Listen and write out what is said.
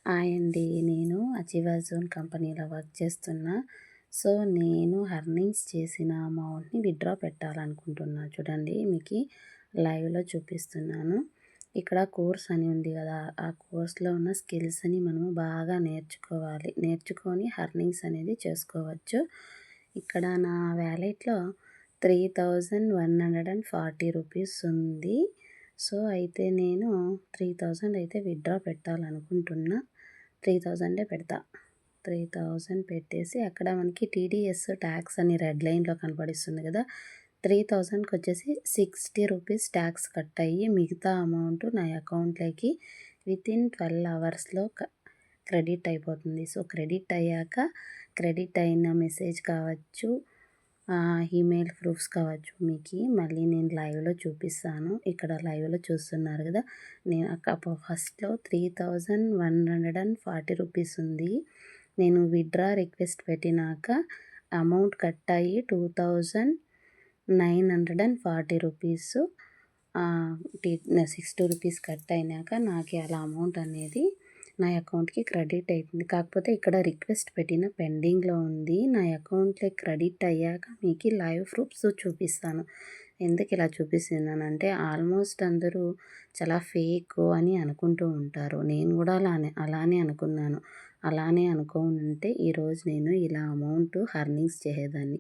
Hi అండి. నేను అచీవర్జోన్ కంపెనీలో వర్క్ చేస్తున్నా. సో, నేను ఎర్నింగ్స్ చేసిన అమౌంట్‌ని విత్‌డ్రా పెట్టాలనుకుంటున్నా. చూడండి మీకి లైవ్‌లో చూపిస్తున్నాను. ఇక్కడ కోర్స్ అని ఉంది గదా! ఆ కోర్స్‌లో ఉన్న స్కిల్స్‌ని మనము బాగా నేర్చుకోవాలి. నేర్చుకొని ఎర్నింగ్స్ అనేది చేసుకోవచ్చు. ఇక్కడ నా వాలెట్‌లో 3140 రూపీస్ ఉంది. సో, అయితే నేను 3000 అయితే విత్‌డ్రా పెట్టాలనుకుంటున్నా. 3000 పెడతా. 3000 పెట్టేసి అక్కడ మనకి టీడీఎస్ టాక్స్ అని రెడ్ లైన్‌లో కనపడిస్తుంది కదా! 3000కి వచ్చేసి 60 రూపీస్ టాక్స్ కట్ అయ్యి మిగతా అమౌంట్ నా అకౌంట్‌లోకి వితిన్ 12 అవర్స్‌లో క్రెడిట్ అయిపోతుంది. సో, క్రెడిట్ అయ్యాక క్రెడిట్ అయిన మెసేజ్ కావచ్చు, ఈమెయిల్ ప్రూఫ్స్ కావచ్చు మీకి మళ్ళీ నేను లైవ్‌లో చూపిస్తాను. ఇక్కడ లైవ్‌లో చూస్తున్నారు కదా! నేను ఫస్ట్‌లో 3140 రూపీస్ ఉంది. నేను విత్‌డ్రా రిక్వెస్ట్ పెట్టినాక అమౌంట్ కట్ అయ్యి 2940 రూపీస్ 60 రూపీస్ కట్ అయినాక నాకు అలా అమౌంట్ అనేది నా అకౌంట్‌కి క్రెడిట్ అయితుంది. కాకపోతే ఇక్కడ రిక్వెస్ట్ పెట్టిన పెండింగ్‌లో ఉంది. నా అకౌంట్‌లోకి క్రెడిట్ అయ్యాక మీకు లైవ్ ప్రూఫ్స్ చూపిస్తాను. ఎందుకు ఇలా చూపిస్తున్నానంటే ఆల్మోస్ట్ అందరూ చాలా ఫేకు అని అనుకుంటూ ఉంటారు. నేను కూడా అలానే అనుకున్నాను. అలానే అనుకోనుంటే ఈరోజు నేను ఇలా అమౌంట్ ఎర్నింగ్స్ చేసేదాన్ని